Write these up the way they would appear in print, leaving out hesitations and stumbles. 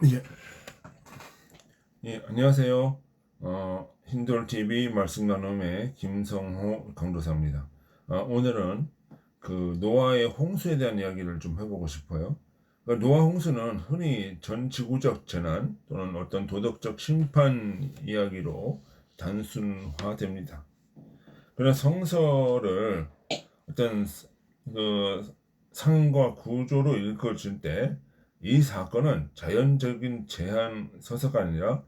예, 예, 안녕하세요. 힌돌TV 말씀 나눔의 김성호 강도사입니다. 오늘은 그 노아의 홍수에 대한 이야기를 좀 해보고 싶어요. 그러니까 노아 홍수는 흔히 전 지구적 재난 또는 어떤 도덕적 심판 이야기로 단순화됩니다. 그런 성서를 어떤 그 상과 구조로 읽어줄 때 이 사건은 자연적인 재한 서사가 아니라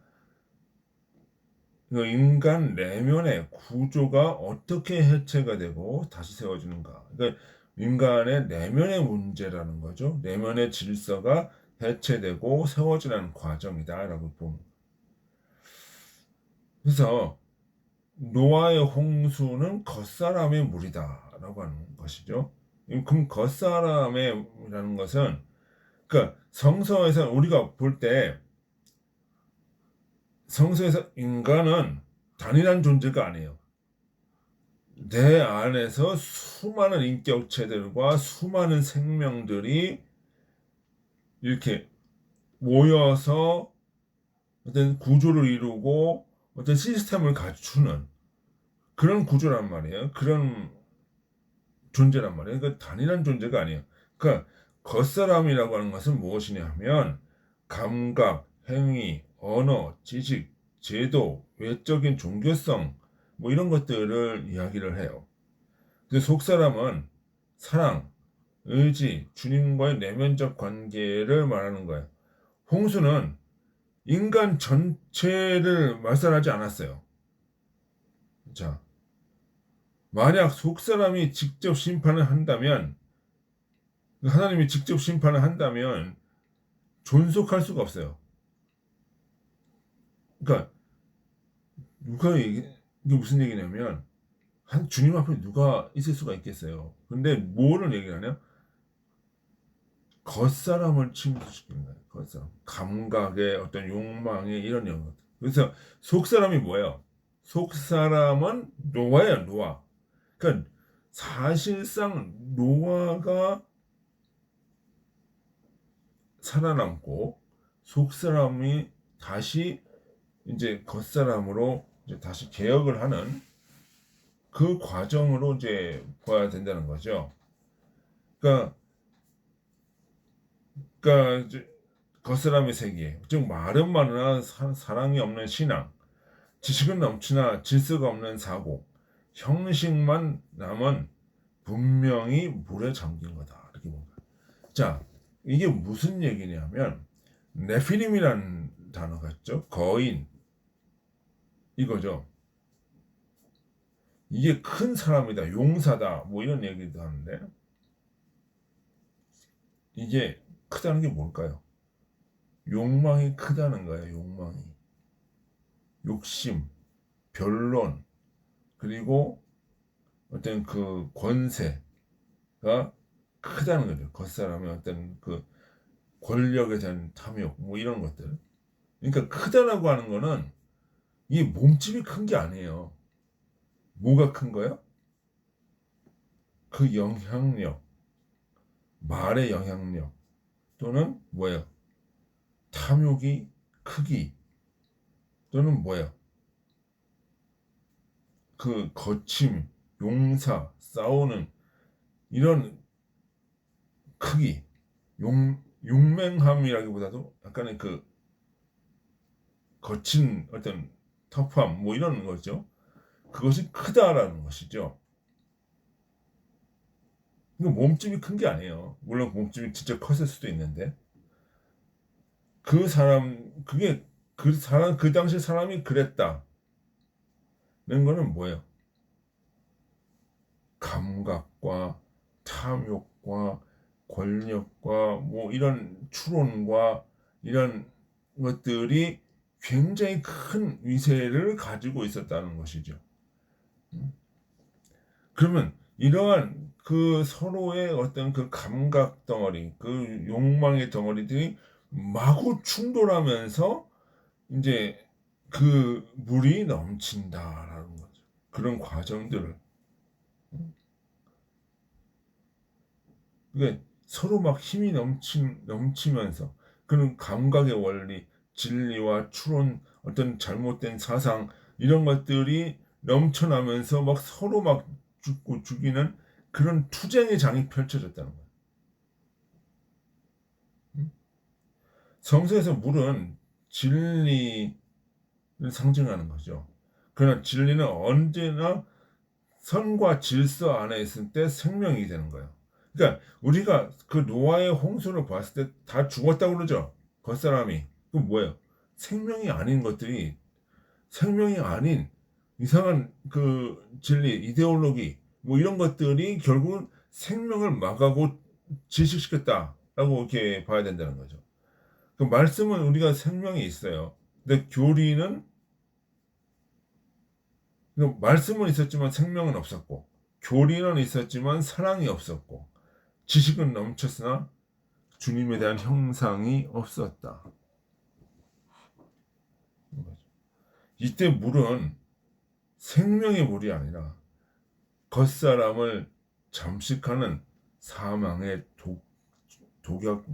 그 인간 내면의 구조가 어떻게 해체가 되고 다시 세워지는가. 그러니까 인간의 내면의 문제라는 거죠. 내면의 질서가 해체되고 세워지는 과정이다라고 봅니다. 그래서 노아의 홍수는 겉사람의 물이다라고 하는 것이죠. 그럼 겉사람이라는 것은 그러니까 성서에서 우리가 볼 때 성서에서 인간은 단일한 존재가 아니에요. 내 안에서 수많은 인격체들과 수많은 생명들이 이렇게 모여서 어떤 구조를 이루고 어떤 시스템을 갖추는 그런 구조란 말이에요. 그런 존재란 말이에요. 그러니까 단일한 존재가 아니에요. 그러니까 겉사람이라고 하는 것은 무엇이냐 하면 감각, 행위, 언어, 지식, 제도, 외적인 종교성 뭐 이런 것들을 이야기를 해요. 근데 속사람은 사랑, 의지, 주님과의 내면적 관계를 말하는 거예요. 홍수는 인간 전체를 말살하지 않았어요. 자, 만약 속사람이 직접 심판을 한다면, 하나님이 직접 심판을 한다면 존속할 수가 없어요. 그러니까 이게 무슨 얘기냐면 한 주님 앞에 누가 있을 수가 있겠어요. 근데 뭐를 얘기하냐? 겉사람을 침투시키는 거예요. 겉사람. 감각의 어떤 욕망의 이런 영역. 그래서 속사람이 뭐예요? 속사람은 노아예요, 노아. 그러니까 사실상 노아가 살아남고 속사람이 다시 이제 겉사람으로 이제 다시 개혁을 하는 그 과정으로 이제 봐야 된다는 거죠. 그러니까, 그러니까 이제 겉사람의 세계, 즉 말은 많으나 사랑이 없는 신앙, 지식은 넘치나 질서가 없는 사고, 형식만 남은 분명히 물에 잠긴 거다. 이렇게 봅니다. 자, 이게 무슨 얘기냐면 네피림이라는 단어가 있죠. 거인 이거죠. 이게 큰 사람이다, 용사다, 뭐 이런 얘기도 하는데 이게 크다는 게 뭘까요? 욕망이 크다는 거예요. 욕망이 욕심, 변론 그리고 어떤 그 권세가 크다는 거죠. 겉사람의 어떤 그 권력에 대한 탐욕 뭐 이런 것들. 그러니까 크다라고 하는 거는 이 몸집이 큰 게 아니에요. 뭐가 큰 거야? 그 영향력, 말의 영향력 또는 뭐예요? 탐욕이 크기 또는 뭐예요? 그 거침, 용사, 싸우는 이런 크기, 용맹함이라기보다도 약간의 그 거친 어떤 터프함 뭐 이런 거죠. 그것이 크다라는 것이죠. 이거 몸집이 큰 게 아니에요. 물론 몸집이 진짜 컸을 수도 있는데 그 사람 그 당시 사람이 그랬다는 거는 뭐예요? 감각과 탐욕과 권력과 뭐 이런 추론과 이런 것들이 굉장히 큰 위세를 가지고 있었다는 것이죠. 그러면 이러한 그 서로의 어떤 그 감각 덩어리, 그 욕망의 덩어리들이 마구 충돌하면서 이제 그 물이 넘친다라는 거죠. 그런 과정들을. 그게 서로 막 힘이 넘치면서 그런 감각의 원리, 진리와 추론, 어떤 잘못된 사상 이런 것들이 넘쳐나면서 막 서로 막 죽고 죽이는 그런 투쟁의 장이 펼쳐졌다는 거예요. 음? 성서에서 물은 진리를 상징하는 거죠. 그러나 진리는 언제나 선과 질서 안에 있을 때 생명이 되는 거예요. 그러니까 우리가 그 노아의 홍수를 봤을 때 다 죽었다고 그러죠. 겉사람이. 그 뭐예요? 생명이 아닌 것들이 생명이 아닌 이상한 그 진리, 이데올로기 뭐 이런 것들이 결국은 생명을 막아고 질식시켰다라고 이렇게 봐야 된다는 거죠. 그 말씀은 우리가 생명이 있어요. 근데 교리는 말씀은 있었지만 생명은 없었고 교리는 있었지만 사랑이 없었고 지식은 넘쳤으나 주님에 대한 형상이 없었다. 이때 물은 생명의 물이 아니라 겉사람을 잠식하는 사망의 독약,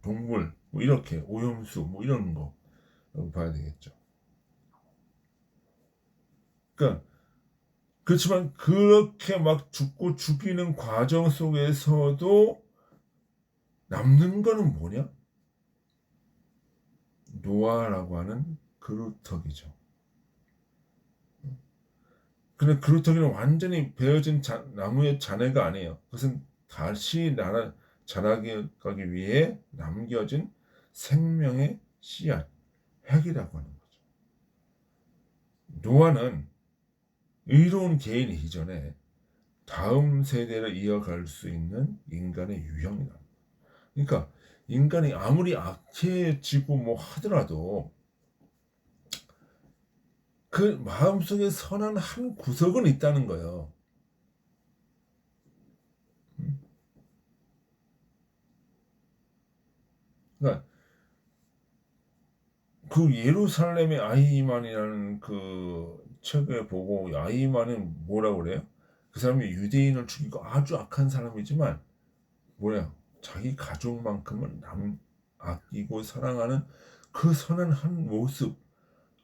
동물, 뭐 이렇게 오염수, 뭐 이런 거라고 봐야 되겠죠. 그러니까 그렇지만 그렇게 막 죽고 죽이는 과정 속에서도 남는 거는 뭐냐? 노아라고 하는 그루터기죠. 근데 그루터기는 완전히 베어진 나무의 잔해가 아니에요. 그것은 다시 자라기 위해 남겨진 생명의 씨앗, 핵이라고 하는 거죠. 노아는 의로운 개인 이전에 다음 세대를 이어갈 수 있는 인간의 유형이다. 그러니까 인간이 아무리 악해지고 뭐 하더라도 그 마음속에 선한 한 구석은 있다는 거예요. 그러니까 그 예루살렘의 아히만이라는 그 책을 보고 아히만은 뭐라고 그래요? 그 사람이 유대인을 죽이고 아주 악한 사람이지만 뭐야? 자기 가족만큼은 아끼고 사랑하는 그 선한 한 모습,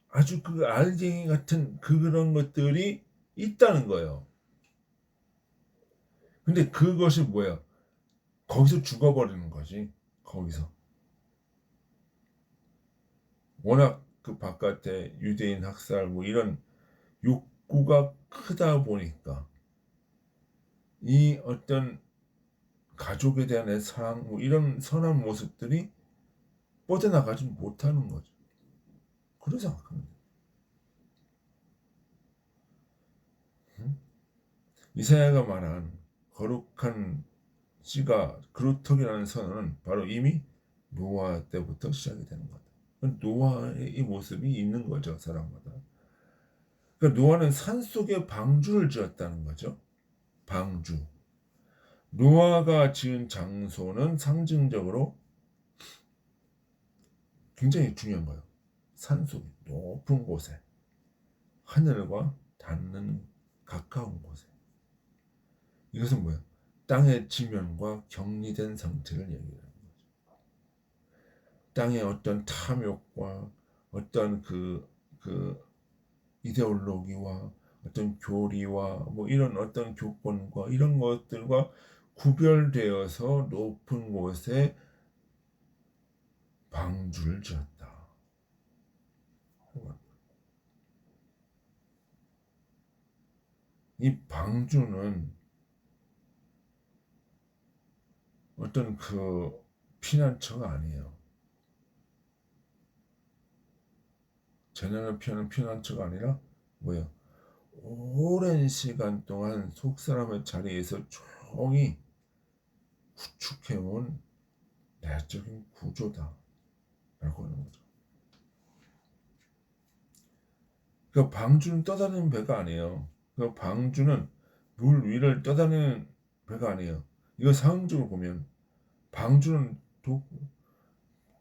아주 그 알갱이 같은 그런 것들이 있다는 거예요. 근데 그것이 뭐야? 거기서 죽어버리는 거지. 거기서. 워낙 그 바깥에 유대인 학살 뭐 이런 욕구가 크다 보니까 이 어떤 가족에 대한 내 사랑 뭐 이런 선한 모습들이 뻗어나가지 못하는 거죠. 그래서 생각합니다. 이사야가 말한 거룩한 씨가 그루터기라는 선언은 바로 이미 노아 때부터 시작이 되는 거다. 노아의 이 모습이 있는 거죠, 사람마다. 그러니까 노아는 산속에 방주를 지었다는 거죠. 방주. 노아가 지은 장소는 상징적으로 굉장히 중요한 거예요. 산속에 높은 곳에 하늘과 닿는 가까운 곳에. 이것은 뭐예요? 땅의 지면과 격리된 상태를 얘기하는 거죠. 땅의 어떤 탐욕과 어떤 그 이데올로기와 어떤 교리와 뭐 이런 어떤 교권과 이런 것들과 구별되어서 높은 곳에 방주를 지었다. 이 방주는 어떤 그 피난처가 아니에요. 재난을 피하는 피난처가 아니라 뭐예요? 오랜 시간 동안 속사람의 자리에서 조용히 구축해온 내적인 구조다라고 하는 거죠. 그 방주는 떠다니는 배가 아니에요. 그 방주는 물 위를 떠다니는 배가 아니에요. 이거 상징적으로 보면 방주는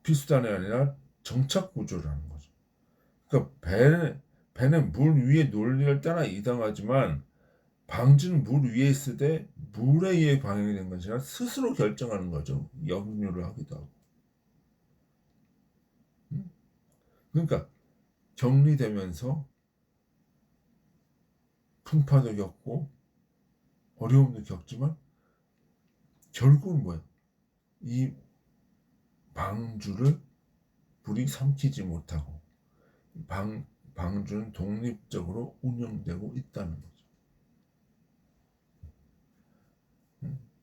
피수단이 아니라 정착 구조라는 거죠. 그러니까 배는 물 위에 논리를 따라 이동하지만 방주는 물 위에 있을 때 물에 의해 방향이 되는 것이 아니라 스스로 결정하는 거죠. 역류를 하기도 하고. 그러니까 격리되면서 풍파도 겪고 어려움도 겪지만 결국은 뭐야? 이 방주를 불이 삼키지 못하고 방주는 독립적으로 운영되고 있다는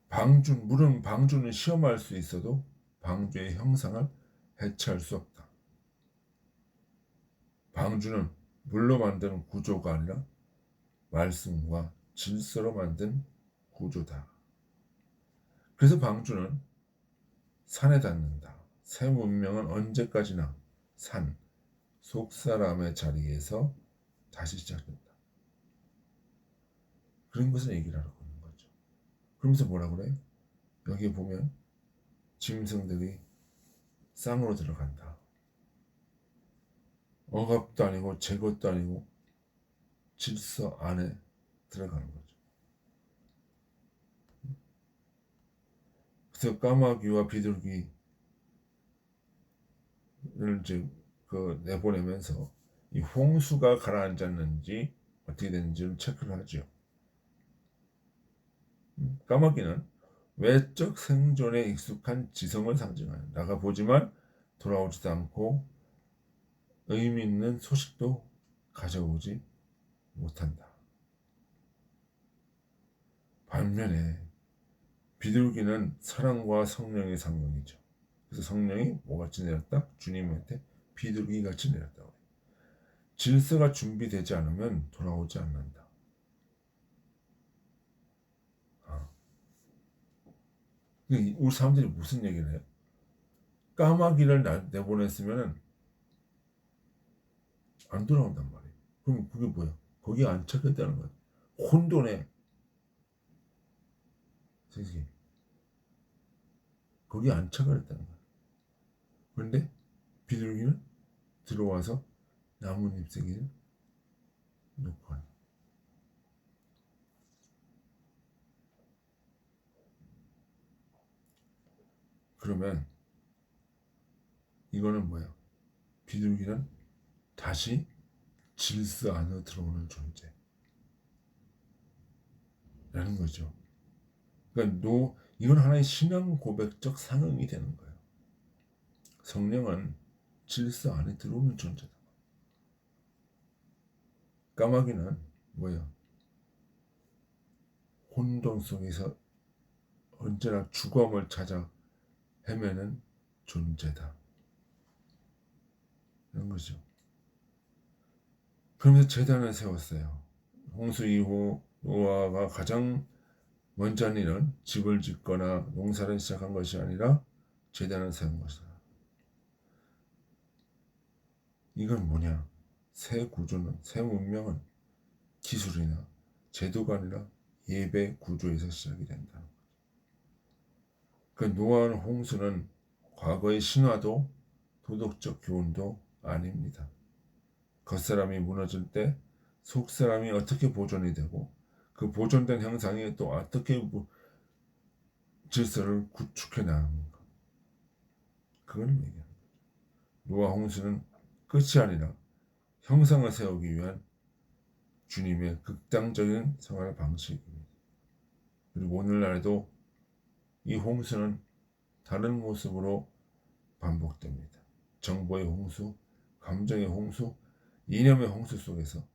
거죠. 물론 방주는 시험할 수 있어도 방주의 형상을 해체할 수 없다. 방주는 물로 만든 구조가 아니라 말씀과 질서로 만든 구조다. 그래서 방주는 산에 닿는다. 새 문명은 언제까지나 산, 속사람의 자리에서 다시 시작된다. 그런 것을 얘기를 하고 있는 거죠. 그러면서 뭐라 그래? 여기 보면 짐승들이 쌍으로 들어간다. 억압도 아니고 제것도 아니고 질서 안에 들어가는 거죠. 그래서 까마귀와 비둘기를 이제 내보내면서 이 홍수가 가라앉았는지 어떻게 됐는지를 체크를 하죠. 까마귀는 외적 생존에 익숙한 지성을 상징하는 나가보지만 돌아오지도 않고 의미 있는 소식도 가져오지 못한다. 반면에 비둘기는 사랑과 성령의 상징이죠. 그래서 성령이 뭐같이 내렸다? 주님한테 비둘기같이 내렸다고. 질서가 준비되지 않으면 돌아오지 않는다. 우리 사람들이 무슨 얘기를 해요? 까마귀를 내보냈으면 안 돌아온단 말이에요. 그럼 그게 뭐야? 거기에 안착했다는 거야. 혼돈에 세상에 거기에 안착을 했다는 거야. 그런데 비둘기는 들어와서 나뭇잎 새기를 놓고 하는. 그러면 이거는 뭐야? 비둘기는 다시 질서 안으로 들어오는 존재라는 거죠. 그러니까 이건 하나의 신앙 고백적 상응이 되는 거예요. 성령은 질서 안에 들어오는 존재다. 까마귀는 뭐야? 혼돈 속에서 언제나 주검을 찾아 헤매는 존재다. 이런 거죠. 그러면서 제단을 세웠어요. 홍수 이후 노아가 가장 먼저 한 일은 집을 짓거나 농사를 시작한 것이 아니라 제단을 세운 것이다. 이건 뭐냐? 새 구조는, 새 문명은 기술이나 제도가 아니라 예배 구조에서 시작이 된다. 그 노아의 홍수는 과거의 신화도 도덕적 교훈도 아닙니다. 겉사람이 무너질 때 속사람이 어떻게 보존이 되고 그 보존된 형상이 또 어떻게 질서를 구축해 나가는가. 그걸 얘기하는 거죠. 노아 홍수는 끝이 아니라 형상을 세우기 위한 주님의 극단적인 생활 방식입니다. 그리고 오늘날에도 이 홍수는 다른 모습으로 반복됩니다. 정보의 홍수, 감정의 홍수, 이념의 홍수 속에서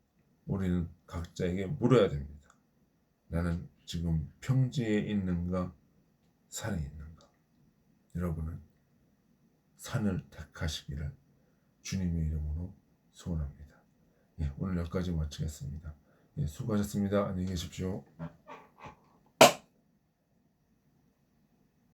우리는 각자에게 물어야 됩니다. 나는 지금 평지에 있는가, 산에 있는가? 여러분은 산을 택하시기를 주님의 이름으로 소원합니다. 오늘 여기까지 마치겠습니다. 수고하셨습니다. 안녕히 계십시오.